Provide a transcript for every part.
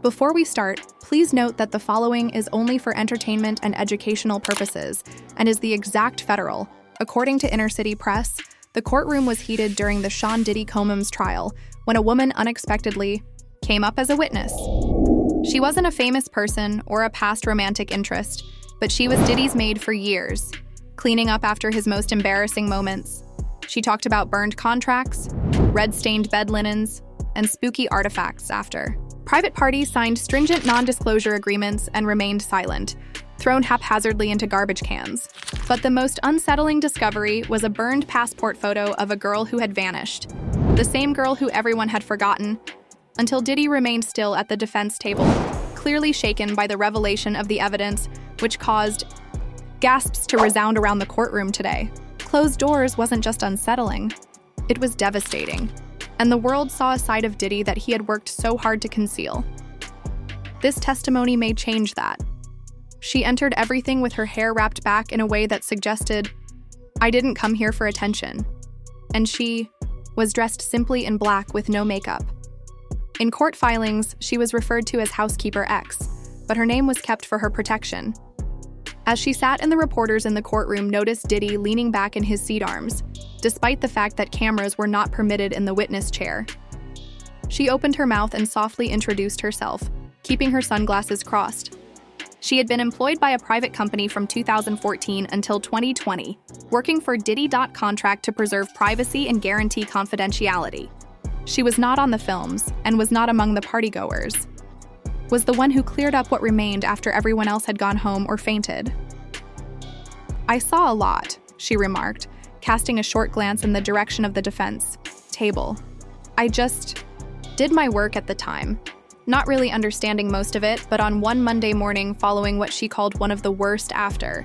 Before we start, please note that the following is only for entertainment and educational purposes and is the exact federal. According to Inner City Press, the courtroom was heated during the Sean Diddy Combs trial when a woman unexpectedly came up as a witness. She wasn't a famous person or a past romantic interest, but she was Diddy's maid for years, cleaning up after his most embarrassing moments. She talked about burned contracts, red-stained bed linens, and spooky artifacts after. Private parties signed stringent non-disclosure agreements and remained silent, thrown haphazardly into garbage cans. But the most unsettling discovery was a burned passport photo of a girl who had vanished. The same girl who everyone had forgotten, until Diddy remained still at the defense table, clearly shaken by the revelation of the evidence, which caused gasps to resound around the courtroom today. Closed doors wasn't just unsettling, it was devastating. And the world saw a side of Diddy that he had worked so hard to conceal. This testimony may change that. She entered everything with her hair wrapped back in a way that suggested, "I didn't come here for attention." And she was dressed simply in black with no makeup. In court filings, she was referred to as Housekeeper X, but her name was kept for her protection. As she sat in the reporters in the courtroom noticed Diddy leaning back in his seat arms, despite the fact that cameras were not permitted in the witness chair. She opened her mouth and softly introduced herself, keeping her sunglasses crossed. She had been employed by a private company from 2014 until 2020, working for Diddy. Contract to preserve privacy and guarantee confidentiality. She was not on the films and was not among the partygoers. Was the one who cleared up what remained after everyone else had gone home or fainted. "I saw a lot," she remarked, casting a short glance in the direction of the defense table. "I just did my work at the time, not really understanding most of it, but on one Monday morning following what she called one of the worst after.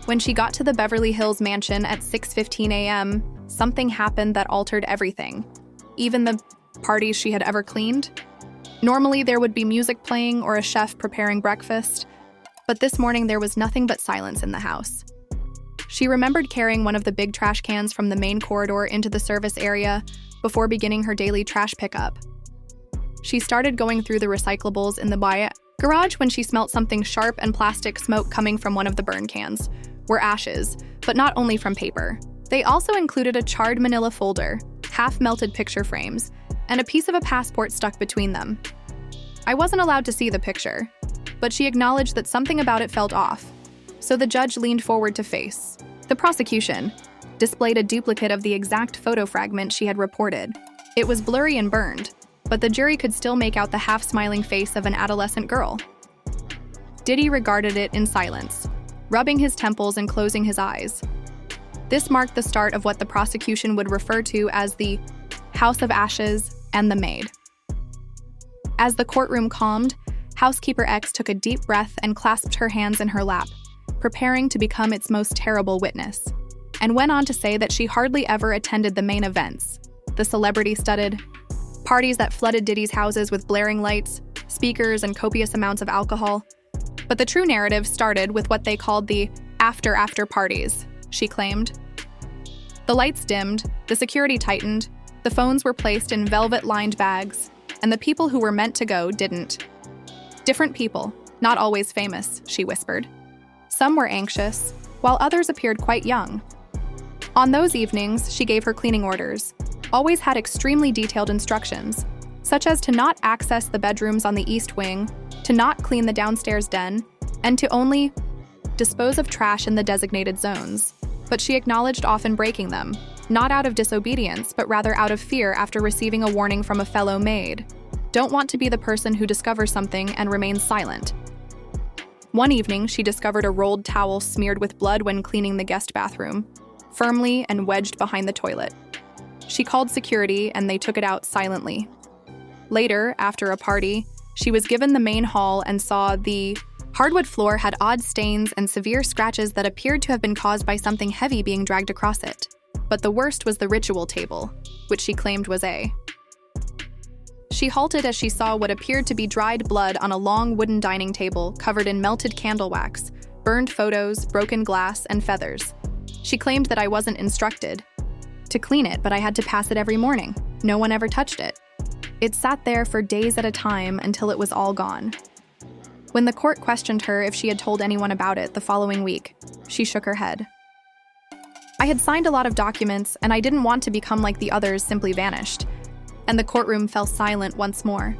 When she got to the Beverly Hills mansion at 6:15 a.m., something happened that altered everything, even the parties she had ever cleaned. Normally there would be music playing or a chef preparing breakfast, but this morning there was nothing but silence in the house. She remembered carrying one of the big trash cans from the main corridor into the service area before beginning her daily trash pickup. She started going through the recyclables in the garage when she smelt something sharp and plastic smoke coming from one of the burn cans. Were ashes, but not only from paper. They also included a charred manila folder, half-melted picture frames, and a piece of a passport stuck between them. I wasn't allowed to see the picture, but she acknowledged that something about it felt off, so the judge leaned forward to face. The prosecution displayed a duplicate of the exact photo fragment she had reported. It was blurry and burned, but the jury could still make out the half-smiling face of an adolescent girl. Diddy regarded it in silence, rubbing his temples and closing his eyes. This marked the start of what the prosecution would refer to as the House of Ashes and the Maid. As the courtroom calmed, Housekeeper X took a deep breath and clasped her hands in her lap, preparing to become its most terrible witness, and went on to say that she hardly ever attended the main events, the celebrity-studded parties that flooded Diddy's houses with blaring lights, speakers, and copious amounts of alcohol. But the true narrative started with what they called the after parties, she claimed. The lights dimmed, the security tightened, the phones were placed in velvet-lined bags, and the people who were meant to go didn't. Different people, not always famous, she whispered. Some were anxious, while others appeared quite young. On those evenings, she gave her cleaning orders, always had extremely detailed instructions, such as to not access the bedrooms on the east wing, to not clean the downstairs den, and to only dispose of trash in the designated zones. But she acknowledged often breaking them, not out of disobedience, but rather out of fear after receiving a warning from a fellow maid. Don't want to be the person who discovers something and remains silent. One evening, she discovered a rolled towel smeared with blood when cleaning the guest bathroom, firmly and wedged behind the toilet. She called security and they took it out silently. Later, after a party, she was given the main hall and saw the hardwood floor had odd stains and severe scratches that appeared to have been caused by something heavy being dragged across it. But the worst was the ritual table, which she claimed was She halted as she saw what appeared to be dried blood on a long wooden dining table covered in melted candle wax, burned photos, broken glass, and feathers. She claimed that I wasn't instructed to clean it, but I had to pass it every morning. No one ever touched it. It sat there for days at a time until it was all gone. When the court questioned her if she had told anyone about it the following week, she shook her head. I had signed a lot of documents, and I didn't want to become like the others simply vanished. And the courtroom fell silent once more.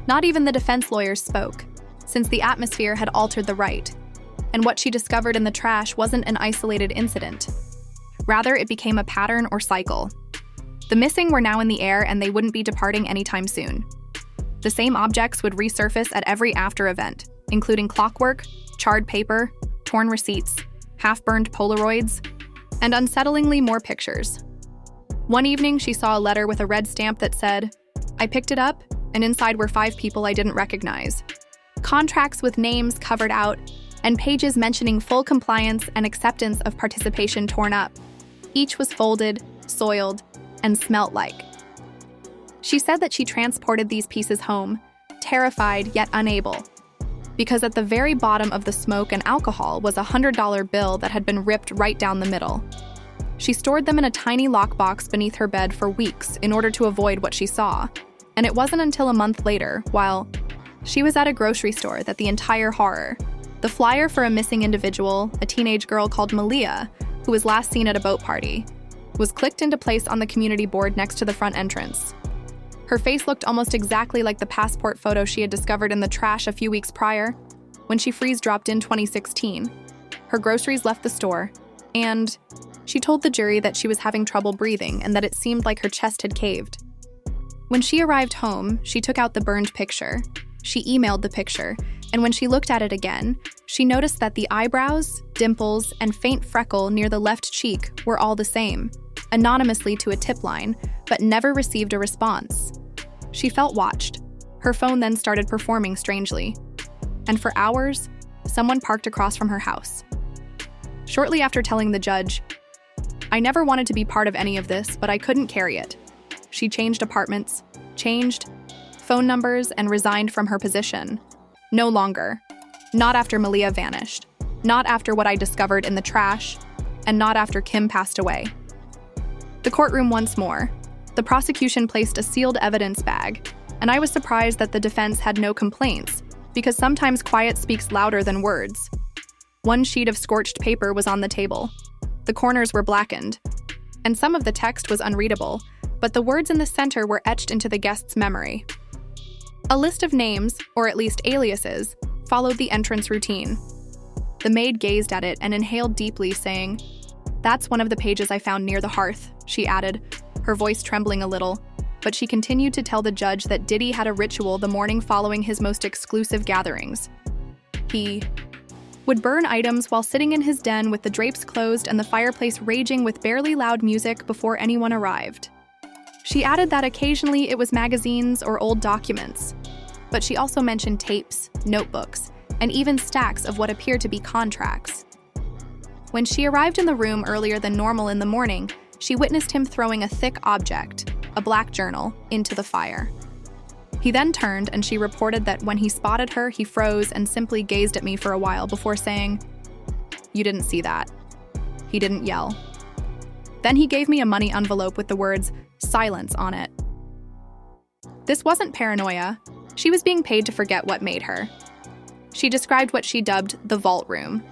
Not even the defense lawyers spoke, since the atmosphere had altered the right, and what she discovered in the trash wasn't an isolated incident. Rather, it became a pattern or cycle. The missing were now in the air, and they wouldn't be departing anytime soon. The same objects would resurface at every after event, including clockwork, charred paper, torn receipts, half-burned Polaroids, and unsettlingly more pictures. One evening, she saw a letter with a red stamp that said, "I picked it up, and inside were 5 people I didn't recognize." Contracts with names covered out, and pages mentioning full compliance and acceptance of participation torn up. Each was folded, soiled, and smelt like. She said that she transported these pieces home, terrified yet unable, because at the very bottom of the smoke and alcohol was a $100 bill that had been ripped right down the middle. She stored them in a tiny lockbox beneath her bed for weeks in order to avoid what she saw, and it wasn't until a month later, while she was at a grocery store, that the entire horror, the flyer for a missing individual, a teenage girl called Malia, who was last seen at a boat party, was clicked into place on the community board next to the front entrance. Her face looked almost exactly like the passport photo she had discovered in the trash a few weeks prior, when she freeze-dropped in 2016. Her groceries left the store, and she told the jury that she was having trouble breathing and that it seemed like her chest had caved. When she arrived home, she took out the burned picture. She emailed the picture, and when she looked at it again, she noticed that the eyebrows, dimples, and faint freckle near the left cheek were all the same, anonymously to a tip line, but never received a response. She felt watched. Her phone then started performing strangely. And for hours, someone parked across from her house. Shortly after telling the judge, "I never wanted to be part of any of this, but I couldn't carry it," she changed apartments, changed phone numbers, and resigned from her position. No longer. Not after Malia vanished. Not after what I discovered in the trash. And not after Kim passed away. The courtroom once more. The prosecution placed a sealed evidence bag, and I was surprised that the defense had no complaints, because sometimes quiet speaks louder than words. One sheet of scorched paper was on the table. The corners were blackened, and some of the text was unreadable, but the words in the center were etched into the guest's memory. A list of names, or at least aliases, followed the entrance routine. The maid gazed at it and inhaled deeply, saying, "That's one of the pages I found near the hearth," she added, her voice trembling a little, but she continued to tell the judge that Diddy had a ritual the morning following his most exclusive gatherings. He would burn items while sitting in his den with the drapes closed and the fireplace raging with barely loud music before anyone arrived. She added that occasionally it was magazines or old documents, but she also mentioned tapes, notebooks, and even stacks of what appeared to be contracts. When she arrived in the room earlier than normal in the morning, she witnessed him throwing a thick object, a black journal, into the fire. He then turned, and she reported that when he spotted her, he froze and simply gazed at me for a while before saying, "You didn't see that." He didn't yell. Then he gave me a money envelope with the words, "Silence" on it. This wasn't paranoia. She was being paid to forget what made her. She described what she dubbed the vault room,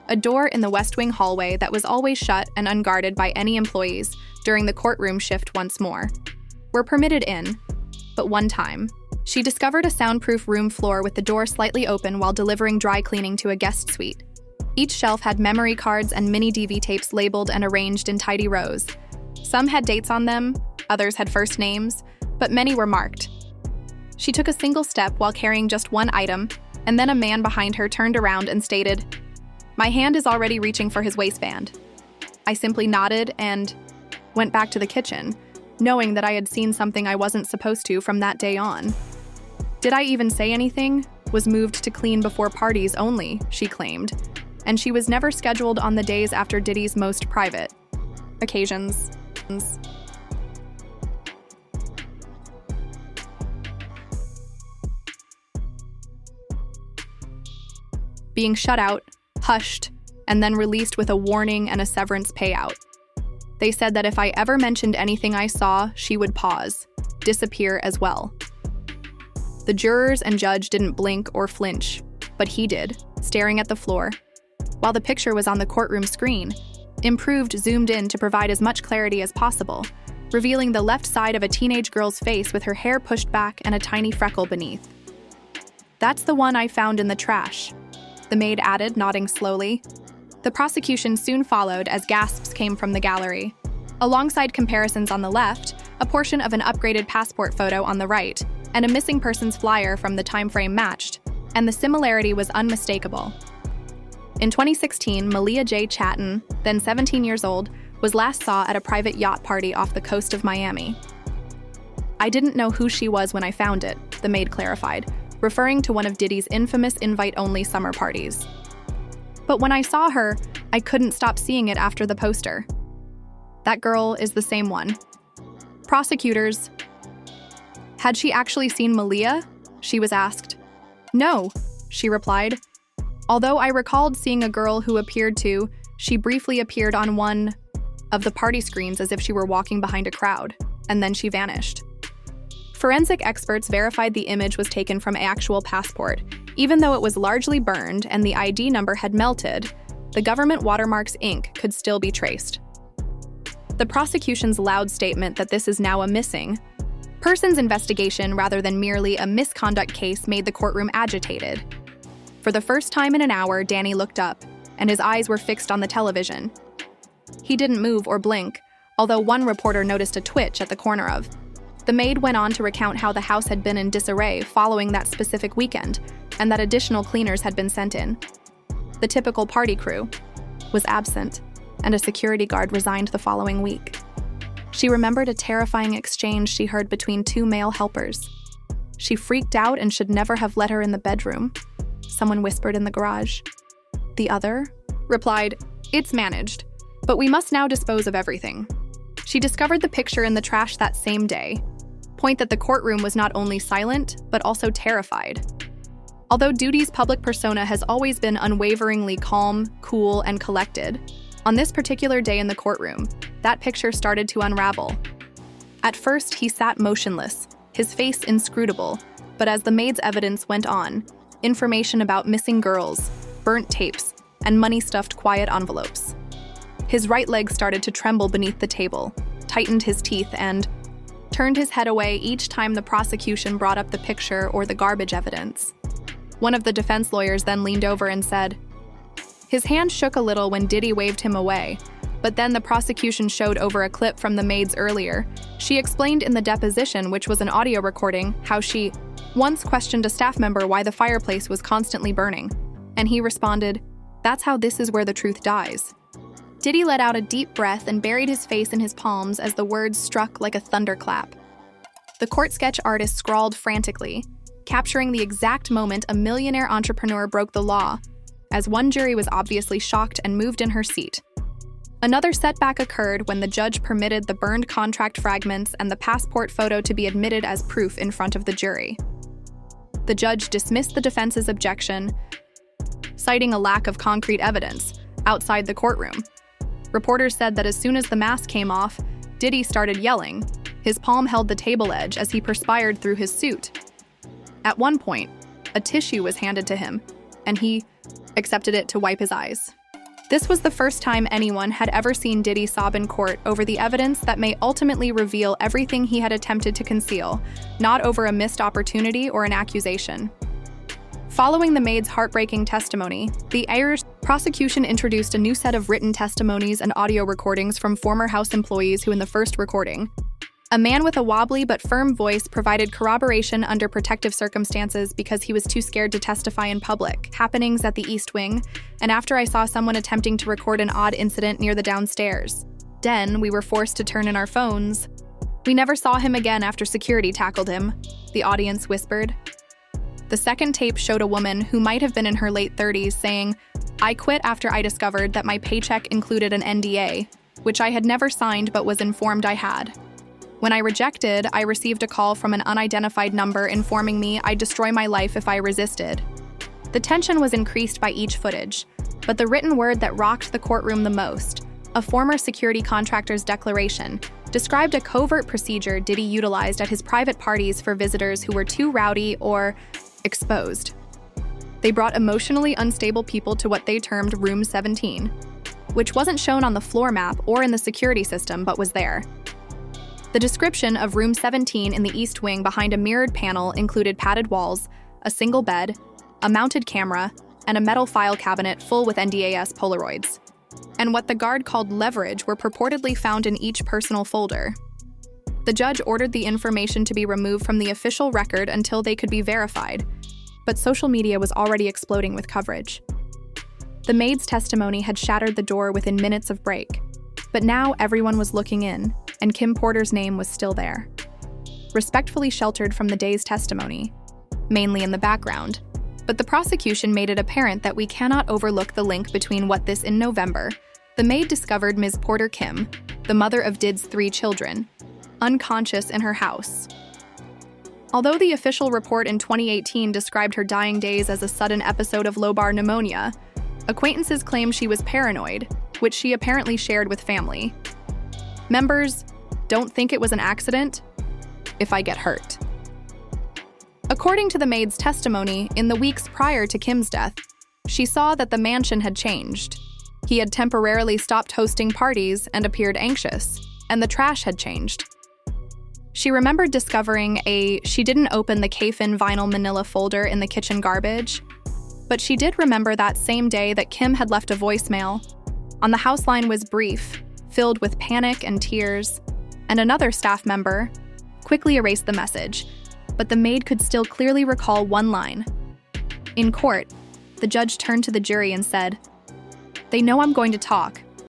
a door in the West Wing hallway that was always shut and unguarded by any employees during the courtroom shift once more. Were permitted in, but one time, she discovered a soundproof room floor with the door slightly open while delivering dry cleaning to a guest suite. Each shelf had memory cards and mini DV tapes labeled and arranged in tidy rows. Some had dates on them, others had first names, but many were marked. She took a single step while carrying just one item, and then a man behind her turned around and stated, "My hand is already reaching for his waistband." I simply nodded and went back to the kitchen, knowing that I had seen something I wasn't supposed to from that day on. Did I even say anything? Was moved to clean before parties only, she claimed, and she was never scheduled on the days after Diddy's most private occasions. Being shut out, hushed, and then released with a warning and a severance payout. They said that if I ever mentioned anything I saw, she would pause, disappear as well. The jurors and judge didn't blink or flinch, but he did, staring at the floor. While the picture was on the courtroom screen, improved zoomed in to provide as much clarity as possible, revealing the left side of a teenage girl's face with her hair pushed back and a tiny freckle beneath. "That's the one I found in the trash," the maid added, nodding slowly. The prosecution soon followed as gasps came from the gallery. Alongside comparisons on the left, a portion of an upgraded passport photo on the right, and a missing persons flyer from the time frame matched, and the similarity was unmistakable. In 2016, Malia J. Chatton, then 17 years old, was last saw at a private yacht party off the coast of Miami. "I didn't know who she was when I found it," the maid clarified, referring to one of Diddy's infamous invite-only summer parties. "But when I saw her, I couldn't stop seeing it after the poster." "That girl is the same one." Prosecutors, "Had she actually seen Malia?" she was asked. "No," she replied. "Although I recalled seeing a girl who appeared to, she briefly appeared on one of the party screens as if she were walking behind a crowd, and then she vanished." Forensic experts verified the image was taken from an actual passport. Even though it was largely burned and the ID number had melted, the government watermark's ink could still be traced. The prosecution's loud statement that this is now a missing persons investigation rather than merely a misconduct case made the courtroom agitated. For the first time in an hour, Danny looked up, and his eyes were fixed on the television. He didn't move or blink, although one reporter noticed a twitch at the corner of. The maid went on to recount how the house had been in disarray following that specific weekend, and that additional cleaners had been sent in. The typical party crew was absent, and a security guard resigned the following week. She remembered a terrifying exchange she heard between two male helpers. She freaked out and should never have let her in the bedroom, someone whispered in the garage. The other replied, "It's managed, but we must now dispose of everything." She discovered the picture in the trash that same day, point that the courtroom was not only silent, but also terrified. Although Diddy's public persona has always been unwaveringly calm, cool, and collected, on this particular day in the courtroom, that picture started to unravel. At first, he sat motionless, his face inscrutable, but as the maid's evidence went on, information about missing girls, burnt tapes, and money-stuffed quiet envelopes. His right leg started to tremble beneath the table, tightened his teeth, and turned his head away each time the prosecution brought up the picture or the garbage evidence. One of the defense lawyers then leaned over and said, his hand shook a little when Diddy waved him away, but then the prosecution showed over a clip from the maids earlier. She explained in the deposition, which was an audio recording, how she once questioned a staff member why the fireplace was constantly burning. And he responded, "That's how this is where the truth dies." Diddy let out a deep breath and buried his face in his palms as the words struck like a thunderclap. The court sketch artist scrawled frantically, capturing the exact moment a millionaire entrepreneur broke the law, as one jury was obviously shocked and moved in her seat. Another setback occurred when the judge permitted the burned contract fragments and the passport photo to be admitted as proof in front of the jury. The judge dismissed the defense's objection, citing a lack of concrete evidence outside the courtroom. Reporters said that as soon as the mask came off, Diddy started yelling. His palm held the table edge as he perspired through his suit. At one point, a tissue was handed to him, and he accepted it to wipe his eyes. This was the first time anyone had ever seen Diddy sob in court over the evidence that may ultimately reveal everything he had attempted to conceal, not over a missed opportunity or an accusation. Following the maid's heartbreaking testimony, the Irish prosecution introduced a new set of written testimonies and audio recordings from former House employees who, in the first recording, a man with a wobbly but firm voice provided corroboration under protective circumstances because he was too scared to testify in public. Happenings at the East Wing, and after I saw someone attempting to record an odd incident near the downstairs. Then we were forced to turn in our phones. We never saw him again after security tackled him, the audience whispered. The second tape showed a woman who might have been in her late 30s saying, "I quit after I discovered that my paycheck included an NDA, which I had never signed but was informed I had. When I rejected, I received a call from an unidentified number informing me I'd destroy my life if I resisted." The tension was increased by each footage, but the written word that rocked the courtroom the most, a former security contractor's declaration, described a covert procedure Diddy utilized at his private parties for visitors who were too rowdy or exposed. They brought emotionally unstable people to what they termed Room 17, which wasn't shown on the floor map or in the security system but was there. The description of Room 17 in the East Wing behind a mirrored panel included padded walls, a single bed, a mounted camera, and a metal file cabinet full with NDAS Polaroids. And what the guard called leverage were purportedly found in each personal folder. The judge ordered the information to be removed from the official record until they could be verified, but social media was already exploding with coverage. The maid's testimony had shattered the door within minutes of break, but now everyone was looking in, and Kim Porter's name was still there. Respectfully sheltered from the day's testimony, mainly in the background, but the prosecution made it apparent that we cannot overlook the link between what this in November, the maid discovered Ms. Porter Kim, the mother of Did's 3 children, unconscious in her house. Although the official report in 2018 described her dying days as a sudden episode of lobar pneumonia, acquaintances claimed she was paranoid, which she apparently shared with family. Members, don't think it was an accident if I get hurt. According to the maid's testimony, in the weeks prior to Kim's death, she saw that the mansion had changed. He had temporarily stopped hosting parties and appeared anxious, and the trash had changed. She remembered discovering she didn't open the Kafin vinyl manila folder in the kitchen garbage, but she did remember that same day that Kim had left a voicemail. On the house line was brief, filled with panic and tears, and another staff member quickly erased the message, but the maid could still clearly recall one line. In court, the judge turned to the jury and said, "They know I'm going to talk,